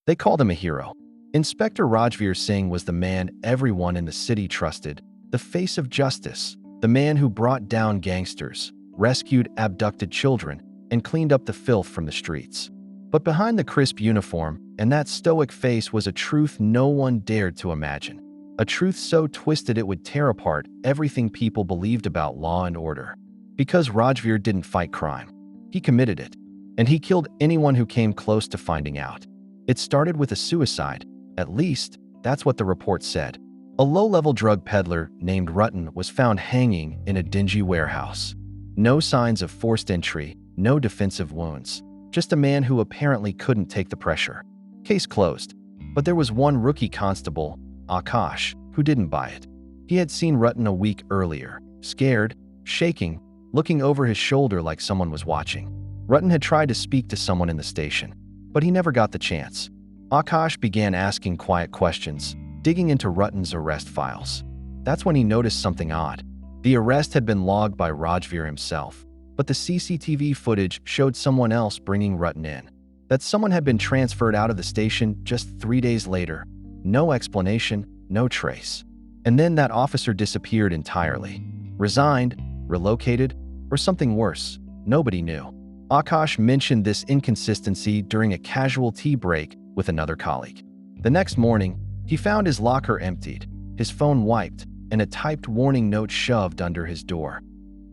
They called him a hero. Inspector Rajveer Singh was the man everyone in the city trusted, the face of justice, the man who brought down gangsters, rescued abducted children, and cleaned up the filth from the streets. But behind the crisp uniform and that stoic face was a truth no one dared to imagine. A truth so twisted it would tear apart everything people believed about law and order. Because Rajveer didn't fight crime, he committed it. And he killed anyone who came close to finding out. It started with a suicide. At least, that's what the report said. A low-level drug peddler named Rutan was found hanging in a dingy warehouse. No signs of forced entry, no defensive wounds. Just a man who apparently couldn't take the pressure. Case closed. But there was one rookie constable, Akash, who didn't buy it. He had seen Rutan a week earlier, scared, shaking, looking over his shoulder like someone was watching. Rutan had tried to speak to someone in the station, but he never got the chance. Akash began asking quiet questions, digging into Rutan's arrest files. That's when he noticed something odd. The arrest had been logged by Rajveer himself, but the CCTV footage showed someone else bringing Rutan in. That someone had been transferred out of the station just 3 days later. No explanation, no trace. And then that officer disappeared entirely. Resigned, relocated, or something worse. Nobody knew. Akash mentioned this inconsistency during a casual tea break with another colleague. The next morning, he found his locker emptied, his phone wiped, and a typed warning note shoved under his door.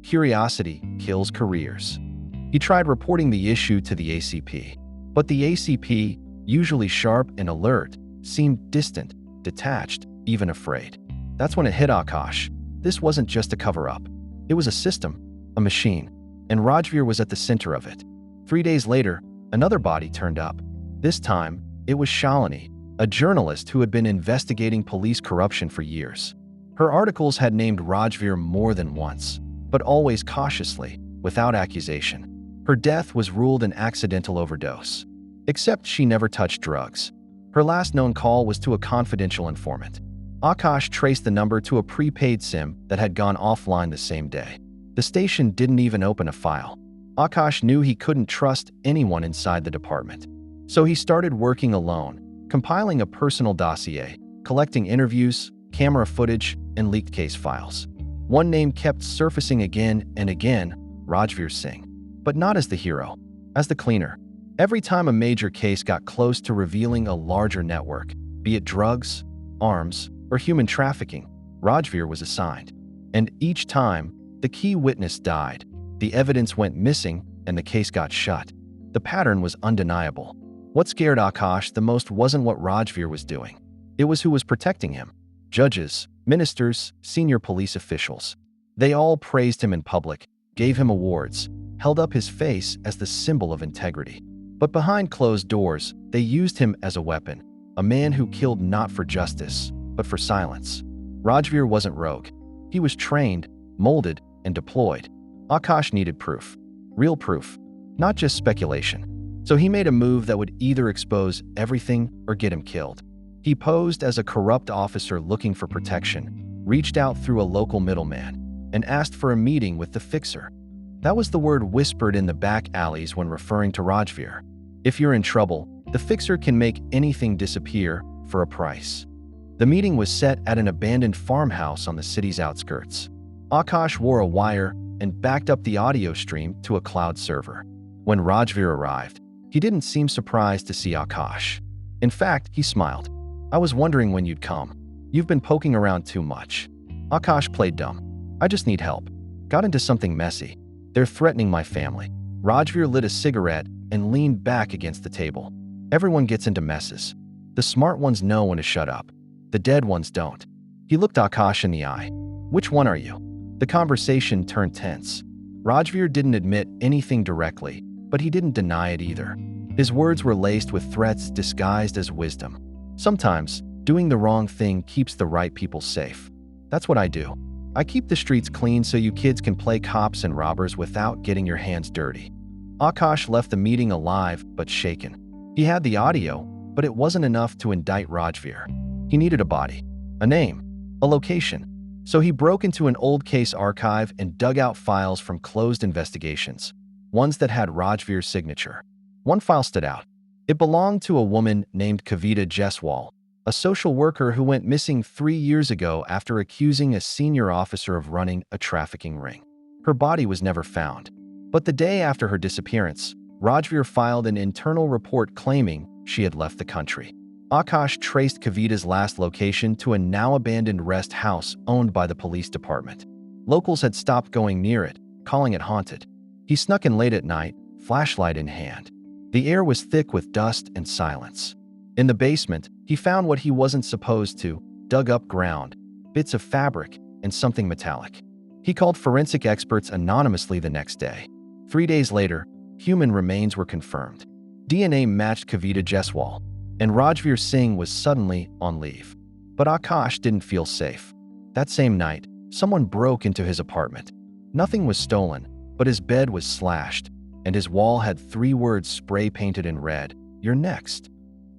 Curiosity kills careers. He tried reporting the issue to the ACP, but the ACP, usually sharp and alert, seemed distant, detached, even afraid. That's when it hit Akash. This wasn't just a cover-up. It was a system, a machine, and Rajveer was at the center of it. 3 days later, another body turned up. This time, it was Shalini, a journalist who had been investigating police corruption for years. Her articles had named Rajveer more than once, but always cautiously, without accusation. Her death was ruled an accidental overdose. Except she never touched drugs. Her last known call was to a confidential informant. Akash traced the number to a prepaid SIM that had gone offline the same day. The station didn't even open a file. Akash knew he couldn't trust anyone inside the department. So he started working alone, compiling a personal dossier, collecting interviews, camera footage, and leaked case files. One name kept surfacing again and again, Rajveer Singh. But not as the hero, as the cleaner. Every time a major case got close to revealing a larger network, be it drugs, arms, or human trafficking, Rajveer was assigned. And each time, the key witness died, the evidence went missing, and the case got shut. The pattern was undeniable. What scared Akash the most wasn't what Rajveer was doing. It was who was protecting him. Judges, ministers, senior police officials. They all praised him in public, gave him awards, held up his face as the symbol of integrity. But behind closed doors, they used him as a weapon, a man who killed not for justice, but for silence. Rajveer wasn't rogue. He was trained, molded, and deployed. Akash needed proof. Real proof, not just speculation. So he made a move that would either expose everything or get him killed. He posed as a corrupt officer looking for protection, reached out through a local middleman, and asked for a meeting with the fixer. That was the word whispered in the back alleys when referring to Rajveer. If you're in trouble, the fixer can make anything disappear for a price. The meeting was set at an abandoned farmhouse on the city's outskirts. Akash wore a wire and backed up the audio stream to a cloud server. When Rajveer arrived, he didn't seem surprised to see Akash. In fact, he smiled. "I was wondering when you'd come. You've been poking around too much." Akash played dumb. "I just need help. Got into something messy. They're threatening my family." Rajveer lit a cigarette and leaned back against the table. Everyone gets into messes. The smart ones know when to shut up. The dead ones don't. He looked Akash in the eye. "Which one are you?" The conversation turned tense. Rajveer didn't admit anything directly, but he didn't deny it either. His words were laced with threats disguised as wisdom. Sometimes, doing the wrong thing keeps the right people safe. That's what I do. I keep the streets clean so you kids can play cops and robbers without getting your hands dirty. Akash left the meeting alive but shaken. He had the audio, but it wasn't enough to indict Rajveer. He needed a body, a name, a location. So he broke into an old case archive and dug out files from closed investigations, ones that had Rajveer's signature. One file stood out. It belonged to a woman named Kavita Jeswal, a social worker who went missing 3 years ago after accusing a senior officer of running a trafficking ring. Her body was never found. But the day after her disappearance, Rajveer filed an internal report claiming she had left the country. Akash traced Kavita's last location to a now-abandoned rest house owned by the police department. Locals had stopped going near it, calling it haunted. He snuck in late at night, flashlight in hand. The air was thick with dust and silence. In the basement, he found what he wasn't supposed to, dug up ground, bits of fabric, and something metallic. He called forensic experts anonymously the next day. 3 days later, human remains were confirmed. DNA matched Kavita Jeswal, and Rajveer Singh was suddenly on leave. But Akash didn't feel safe. That same night, someone broke into his apartment. Nothing was stolen, but his bed was slashed, and his wall had 3 words spray-painted in red: "You're next."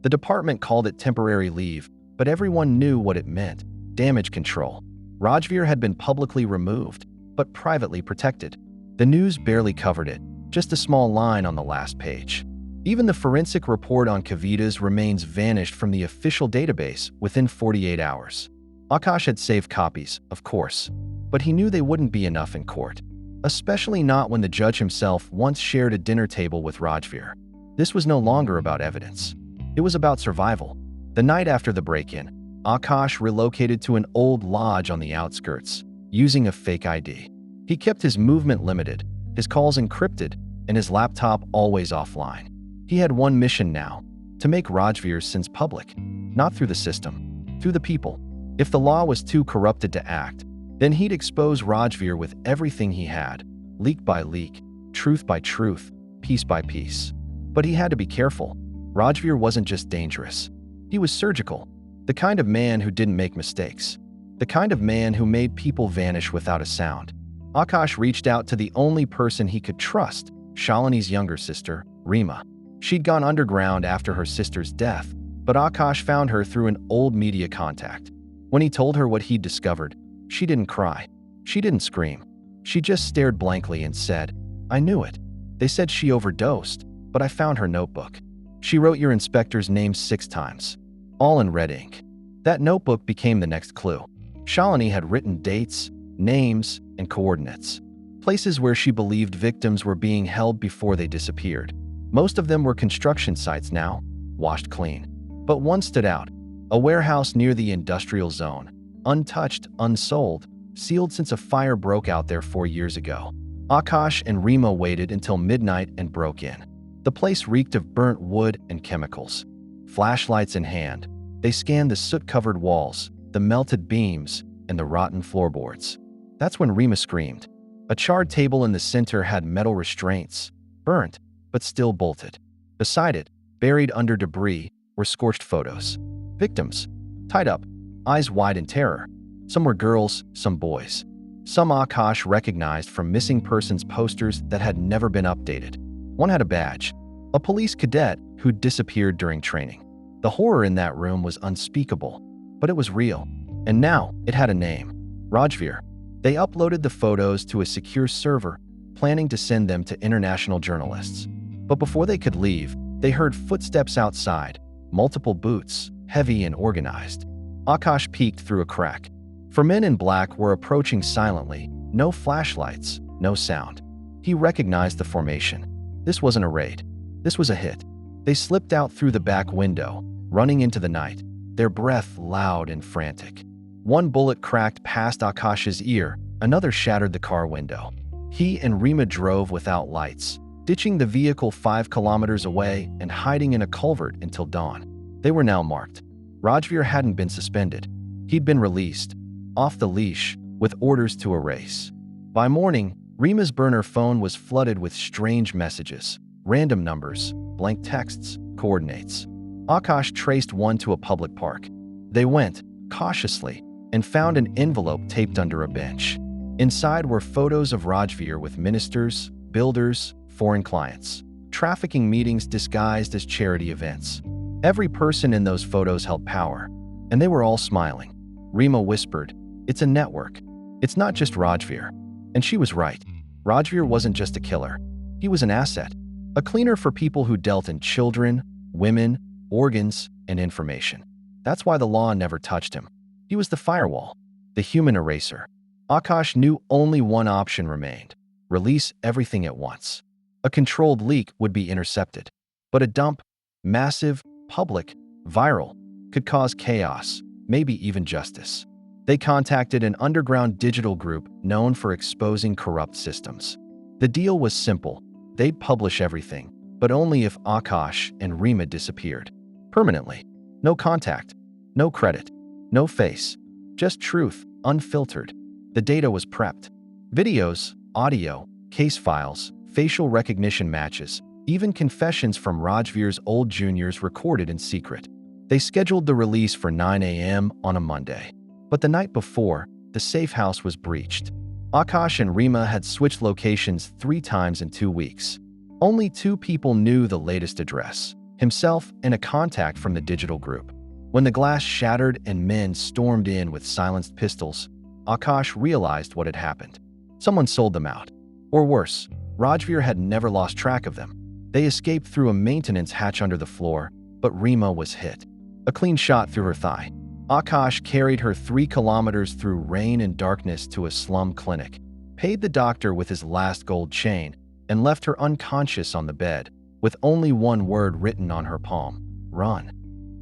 The department called it temporary leave, but everyone knew what it meant: damage control. Rajveer had been publicly removed, but privately protected. The news barely covered it, just a small line on the last page. Even the forensic report on Kavita's remains vanished from the official database within 48 hours. Akash had saved copies, of course, but he knew they wouldn't be enough in court, especially not when the judge himself once shared a dinner table with Rajveer. This was no longer about evidence. It was about survival. The night after the break-in, Akash relocated to an old lodge on the outskirts, using a fake ID. He kept his movement limited, his calls encrypted, and his laptop always offline. He had one mission now: to make Rajveer's sins public, not through the system, through the people. If the law was too corrupted to act, then he'd expose Rajveer with everything he had, leak by leak, truth by truth, piece by piece. But he had to be careful. Rajveer wasn't just dangerous. He was surgical, the kind of man who didn't make mistakes, the kind of man who made people vanish without a sound. Akash reached out to the only person he could trust, Shalini's younger sister, Rima. She'd gone underground after her sister's death, but Akash found her through an old media contact. When he told her what he'd discovered, she didn't cry. She didn't scream. She just stared blankly and said, "I knew it. They said she overdosed, but I found her notebook. She wrote your inspector's name 6 times, all in red ink." That notebook became the next clue. Shalini had written dates, names, and coordinates, places where she believed victims were being held before they disappeared. Most of them were construction sites now, washed clean. But one stood out: a warehouse near the industrial zone, untouched, unsold, sealed since a fire broke out there 4 years ago. Akash and Rima waited until midnight and broke in. The place reeked of burnt wood and chemicals. Flashlights in hand, they scanned the soot-covered walls, the melted beams, and the rotten floorboards. That's when Rima screamed. A charred table in the center had metal restraints, burnt, but still bolted. Beside it, buried under debris, were scorched photos. Victims, tied up, eyes wide in terror. Some were girls, some boys. Some Akash recognized from missing persons posters that had never been updated. One had a badge, a police cadet who'd disappeared during training. The horror in that room was unspeakable, but it was real. And now, it had a name: Rajveer. They uploaded the photos to a secure server, planning to send them to international journalists. But before they could leave, they heard footsteps outside, multiple boots, heavy and organized. Akash peeked through a crack. 4 men in black were approaching silently, no flashlights, no sound. He recognized the formation. This wasn't a raid. This was a hit. They slipped out through the back window, running into the night, their breath loud and frantic. One bullet cracked past Akash's ear, another shattered the car window. He and Rima drove without lights, ditching the vehicle 5 kilometers away and hiding in a culvert until dawn. They were now marked. Rajveer hadn't been suspended. He'd been released, off the leash, with orders to erase. By morning, Rima's burner phone was flooded with strange messages, random numbers, blank texts, coordinates. Akash traced one to a public park. They went, cautiously, and found an envelope taped under a bench. Inside were photos of Rajveer with ministers, builders, foreign clients, trafficking meetings disguised as charity events. Every person in those photos held power, and they were all smiling. Rima whispered, "It's a network. It's not just Rajveer." And she was right. Rajveer wasn't just a killer. He was an asset, a cleaner for people who dealt in children, women, organs, and information. That's why the law never touched him. He was the firewall, the human eraser. Akash knew only one option remained: release everything at once. A controlled leak would be intercepted, but a dump, massive, public, viral, could cause chaos, maybe even justice. They contacted an underground digital group known for exposing corrupt systems. The deal was simple: they'd publish everything, but only if Akash and Rima disappeared. Permanently. No contact, no credit, no face, just truth, unfiltered. The data was prepped. Videos, audio, case files, facial recognition matches, even confessions from Rajveer's old juniors recorded in secret. They scheduled the release for 9 a.m. on a Monday. But the night before, the safe house was breached. Akash and Rima had switched locations 3 times in 2 weeks. Only 2 people knew the latest address: himself and a contact from the digital group. When the glass shattered and men stormed in with silenced pistols, Akash realized what had happened. Someone sold them out. Or worse, Rajveer had never lost track of them. They escaped through a maintenance hatch under the floor, but Rima was hit. A clean shot through her thigh. Akash carried her 3 kilometers through rain and darkness to a slum clinic, paid the doctor with his last gold chain, and left her unconscious on the bed, with only one word written on her palm: run.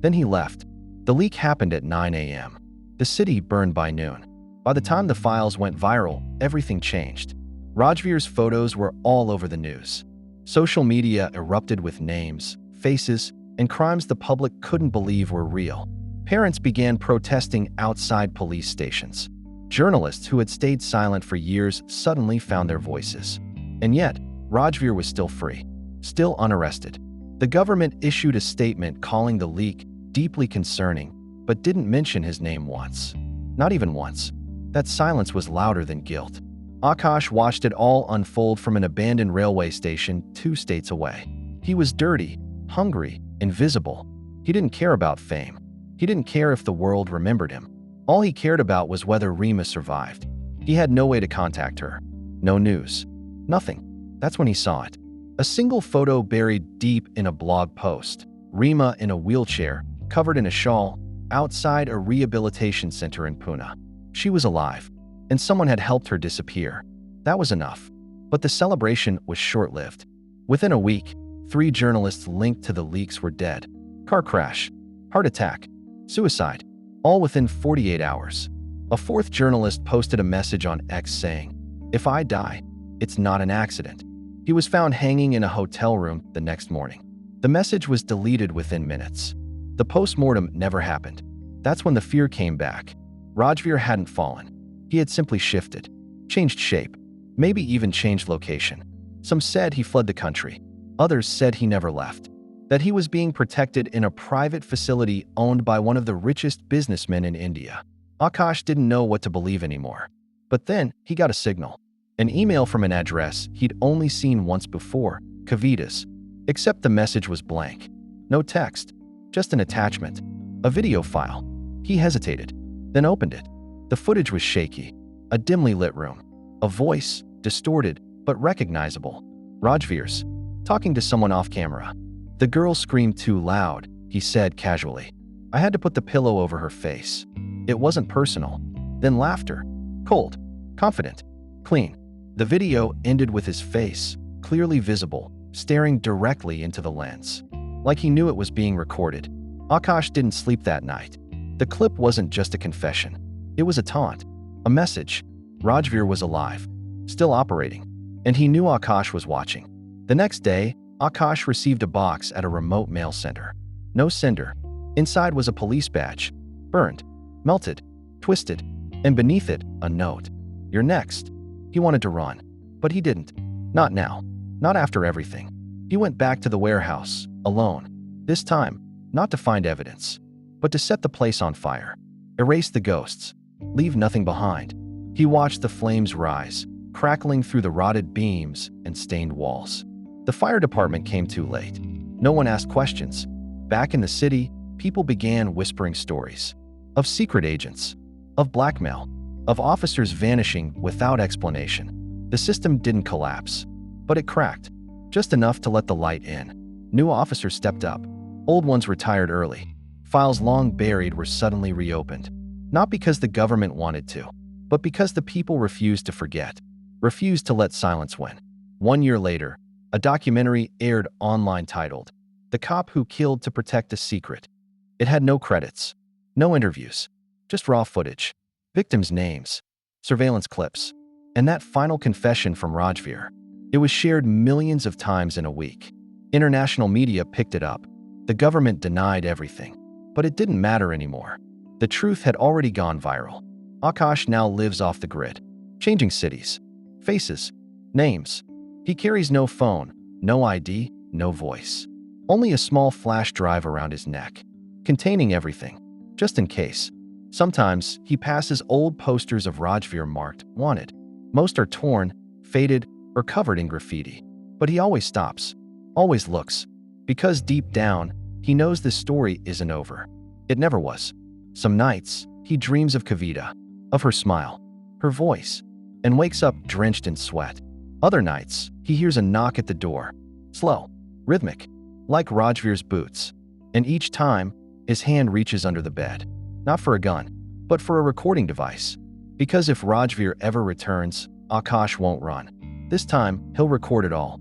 Then he left. The leak happened at 9 a.m. The city burned by noon. By the time the files went viral, everything changed. Rajveer's photos were all over the news. Social media erupted with names, faces, and crimes the public couldn't believe were real. Parents began protesting outside police stations. Journalists who had stayed silent for years suddenly found their voices. And yet, Rajveer was still free, still unarrested. The government issued a statement calling the leak deeply concerning, but didn't mention his name once. Not even once. That silence was louder than guilt. Akash watched it all unfold from an abandoned railway station 2 states away. He was dirty, hungry, invisible. He didn't care about fame. He didn't care if the world remembered him. All he cared about was whether Rima survived. He had no way to contact her. No news. Nothing. That's when he saw it. A single photo buried deep in a blog post. Rima in a wheelchair, covered in a shawl, outside a rehabilitation center in Pune. She was alive, and someone had helped her disappear. That was enough. But the celebration was short-lived. Within a week, 3 journalists linked to the leaks were dead. Car crash, heart attack, suicide, all within 48 hours. A 4th journalist posted a message on X saying, "If I die, it's not an accident." He was found hanging in a hotel room the next morning. The message was deleted within minutes. The post-mortem never happened. That's when the fear came back. Rajveer hadn't fallen. He had simply shifted, changed shape, maybe even changed location. Some said he fled the country. Others said he never left. That he was being protected in a private facility owned by one of the richest businessmen in India. Akash didn't know what to believe anymore. But then he got a signal. An email from an address he'd only seen once before, Kavita's. Except the message was blank. No text, just an attachment. A video file. He hesitated, then opened it. The footage was shaky. A dimly lit room. A voice, distorted, but recognizable. Rajveer's, talking to someone off camera. The girl screamed too loud, he said casually. I had to put the pillow over her face. It wasn't personal. Then laughter. Cold, confident, clean. The video ended with his face, clearly visible, staring directly into the lens. Like he knew it was being recorded. Akash didn't sleep that night. The clip wasn't just a confession. It was a taunt. A message. Rajveer was alive. Still operating. And he knew Akash was watching. The next day, Akash received a box at a remote mail center. No sender. Inside was a police badge. Burned. Melted. Twisted. And beneath it, a note. You're next. He wanted to run. But he didn't. Not now. Not after everything. He went back to the warehouse, alone. This time, not to find evidence, but to set the place on fire. Erase the ghosts. Leave nothing behind. He watched the flames rise, crackling through the rotted beams and stained walls. The fire department came too late. No one asked questions. Back in the city, people began whispering stories. Of secret agents. Of blackmail. Of officers vanishing without explanation. The system didn't collapse, but it cracked. Just enough to let the light in. New officers stepped up. Old ones retired early. Files long buried were suddenly reopened. Not because the government wanted to, but because the people refused to forget, refused to let silence win. 1 year later, a documentary aired online titled, "The Cop Who Killed to Protect a Secret." It had no credits, no interviews, just raw footage, victims' names, surveillance clips, and that final confession from Rajveer. It was shared millions of times in a week. International media picked it up. The government denied everything, but it didn't matter anymore. The truth had already gone viral. Akash now lives off the grid, changing cities, faces, names. He carries no phone, no ID, no voice. Only a small flash drive around his neck, containing everything, just in case. Sometimes he passes old posters of Rajveer marked "Wanted." Most are torn, faded, or covered in graffiti. But he always stops, always looks, because deep down, he knows this story isn't over. It never was. Some nights, he dreams of Kavita, of her smile, her voice, and wakes up drenched in sweat. Other nights, he hears a knock at the door, slow, rhythmic, like Rajveer's boots. And each time, his hand reaches under the bed, not for a gun, but for a recording device. Because if Rajveer ever returns, Akash won't run. This time, he'll record it all.